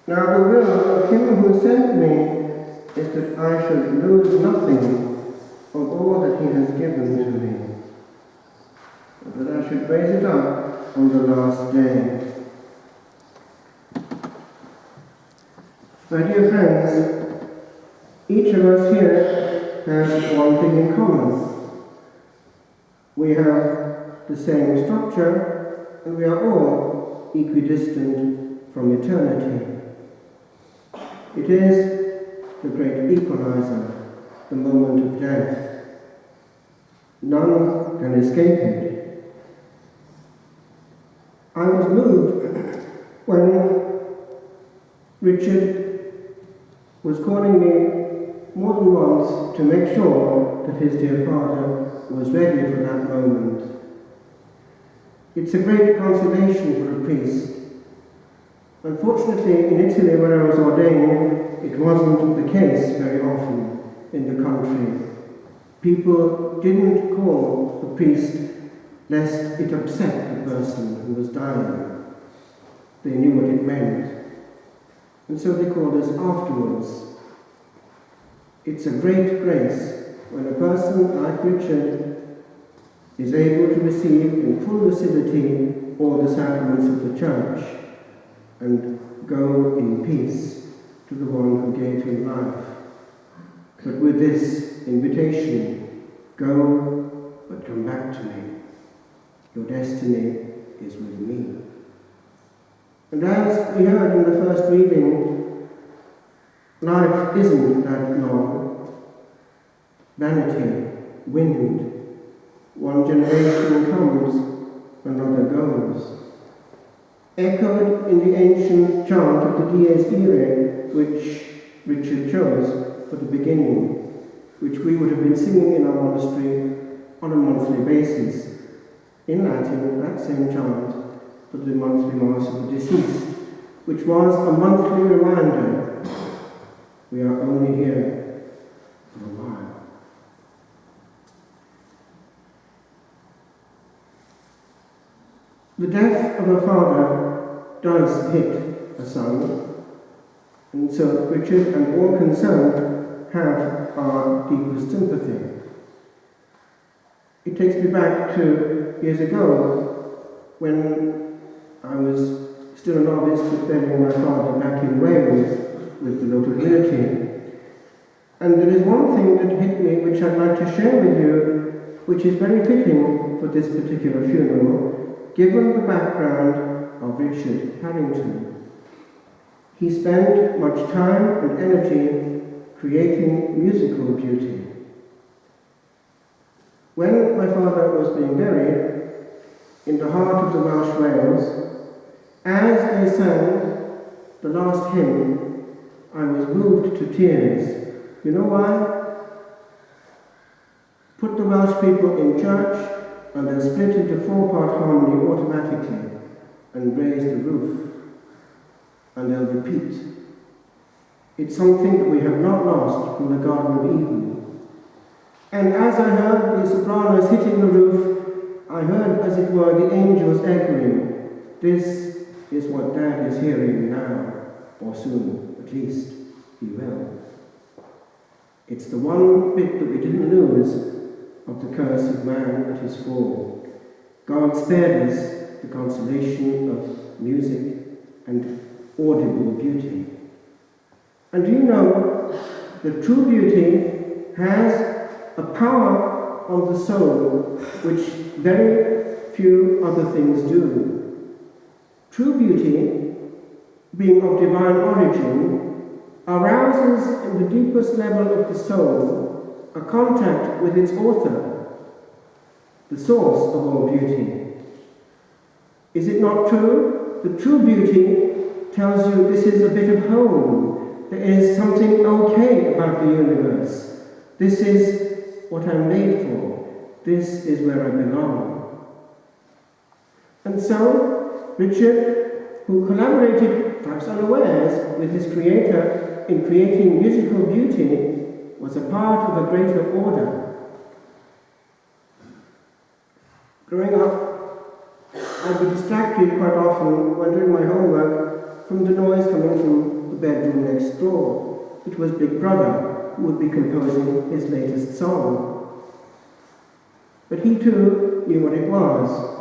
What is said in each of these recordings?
Now the will of him who sent me is that I should lose nothing of all that he has given to me, but that I should raise it up on the last day. My dear friends, each of us here has one thing in common. We have the same structure, and we are all equidistant from eternity. It is the great equalizer, the moment of death. None can escape it. I was moved when Richard was calling me more than once to make sure that his dear father was ready for that moment. It's a great consolation for a priest. Unfortunately, in Italy, where I was ordained, it wasn't the case very often in the country. People didn't call the priest lest it upset the person who was dying. They knew what it meant. And so they called us afterwards. It's a great grace when a person like Richard is able to receive in full lucidity all the sacraments of the Church and go in peace to the one who gave him life. But with this invitation, go, but come back to me. Your destiny is with me. And as we heard in the first reading, life isn't that long. Vanity, wind, one generation comes, another goes. Echoed in the ancient chant of the Dies Irae, which Richard chose for the beginning, which we would have been singing in our monastery on a monthly basis. In Latin, that same chant for the monthly Mass of the deceased, which was a monthly reminder, we are only here for a while. The death of a father does hit a son, and so Richard and all concerned have our deepest sympathy. It takes me back to years ago when I was still a novice but burying my father back in Wales with the local community. And there is one thing that hit me which I'd like to share with you, which is very fitting for this particular funeral, given the background of Richard Harrington. He spent much time and energy creating musical beauty. When my father was being buried in the heart of the Welsh Wales, as they sang the last hymn, I was moved to tears. You know why? Put the Welsh people in church and then split into four-part harmony automatically and raise the roof, and they'll repeat. It's something that we have not lost from the Garden of Eden. And as I heard the sopranos hitting the roof, I heard, as it were, the angels echoing, this is what Dad is hearing now, or soon, at least, he will. It's the one bit that we didn't lose of the curse of man at his fall. God spared us the consolation of music and audible beauty. And do you know that true beauty has a power on the soul which very few other things do. True beauty, being of divine origin, arouses in the deepest level of the soul a contact with its author, the source of all beauty. Is it not true? The true beauty tells you this is a bit of home. There is something okay about the universe. This is what I'm made for. This is where I belong. And so, Richard, who collaborated, perhaps unawares, with his creator in creating musical beauty, was a part of a greater order. Growing up, I'd be distracted quite often when doing my homework from the noise coming from the bedroom next door, it was Big Brother who would be composing his latest song. But he too knew what it was.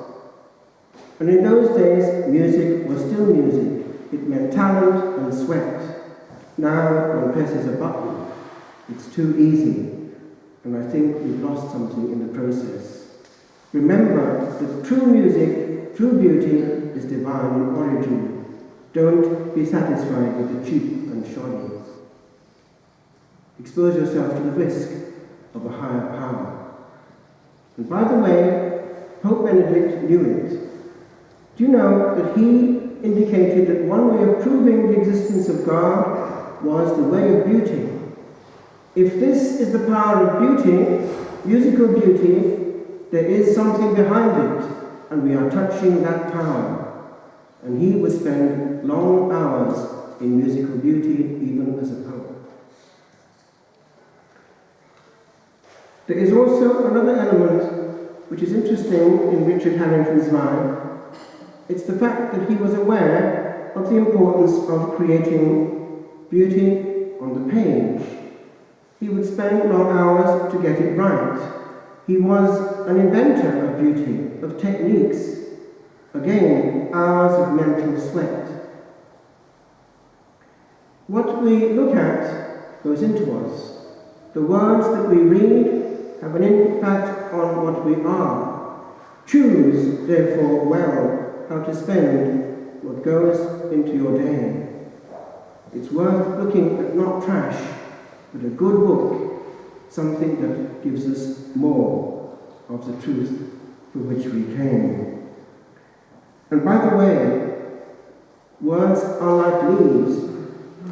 And in those days, music was still music. It meant talent and sweat. Now, one presses a button. It's too easy. And I think we've lost something in the process. Remember that true music, true beauty, is divine in origin. Don't be satisfied with the cheap and shoddy. Expose yourself to the risk of a higher power. And by the way, Pope Benedict knew it. Do you know that he indicated that one way of proving the existence of God was the way of beauty? If this is the power of beauty, musical beauty, there is something behind it, and we are touching that power. And he would spend long hours in musical beauty, even as a poet. There is also another element which is interesting in Richard Harrington's life. It's the fact that he was aware of the importance of creating beauty on the page. He would spend long hours to get it right. He was an inventor of beauty, of techniques. Again, hours of mental sweat. What we look at goes into us. The words that we read have an impact on what we are. Choose, therefore, well how to spend what goes into your day. It's worth looking at not trash, but a good book, something that gives us more of the truth for which we came. And by the way, words are like leaves,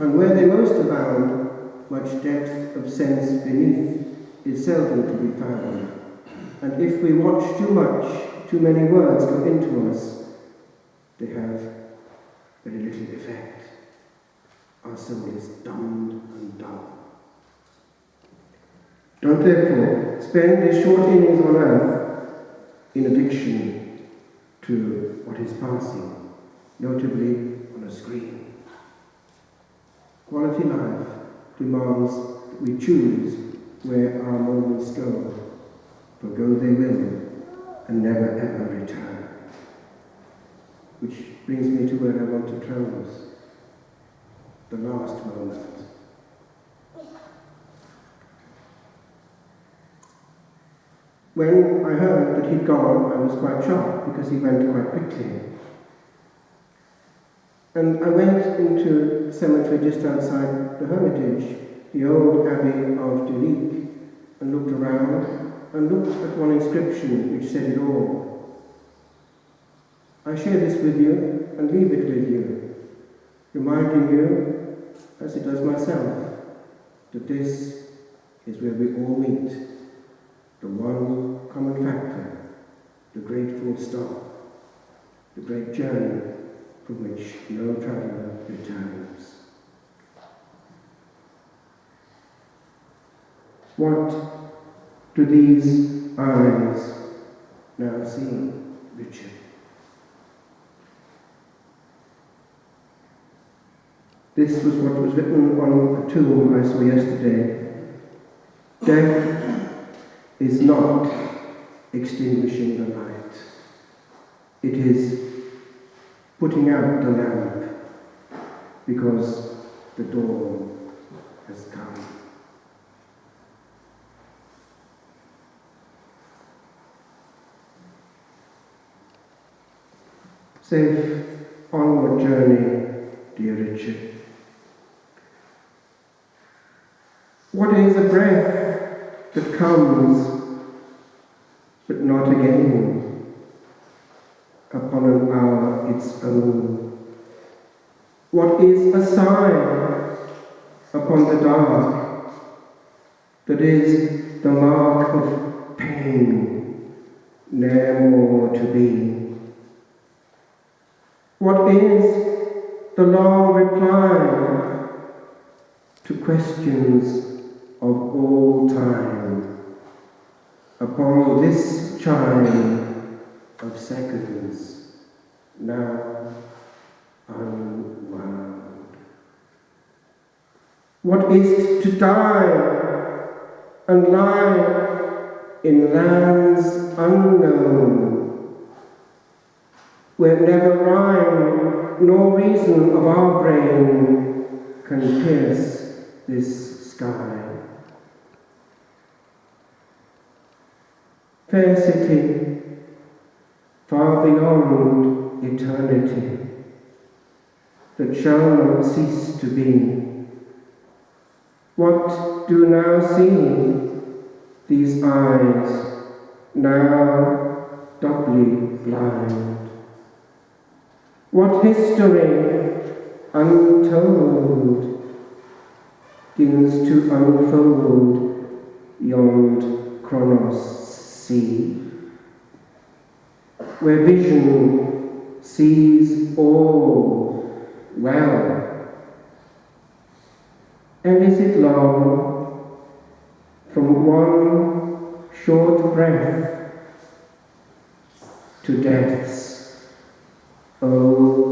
and where they most abound, much depth of sense beneath is seldom to be found. And if we watch too much, too many words go into us, they have very little effect. Our soul is dumbed and dull. Don't therefore spend a short innings on earth in addiction to what is passing, notably on a screen. Quality life demands that we choose where our moments go, for go they will, and never ever return. Which brings me to where I want to close, the last moment. When I heard that he'd gone, I was quite shocked because he went quite quickly. And I went into the cemetery just outside the Hermitage, the old Abbey of Delique, and looked around and looked at one inscription which said it all. I share this with you and leave it with you, reminding you, as it does myself, that this is where we all meet, the one common factor, the great full stop, the great journey from which no traveller returns. What do these eyes now see, Richard? This was what was written on a tomb I saw yesterday. Death is not extinguishing the light. It is putting out the lamp because the dawn has come. Safe onward journey, dear Richard. What is a breath that comes, but not again, upon an hour its own? What is a sigh upon the dark that is the mark of pain, ne'er more to be? What is the long reply to questions of all time upon this chime of seconds now unwound? What is't to die and lie in lands unknown, where never rhyme nor reason of our brain can pierce this sky. Fair city, far beyond eternity, that shall not cease to be, what do now see these eyes, now doubly blind? What history untold begins to unfold yond Chronos' sea, where vision sees all well? And is it long from one short breath to death's old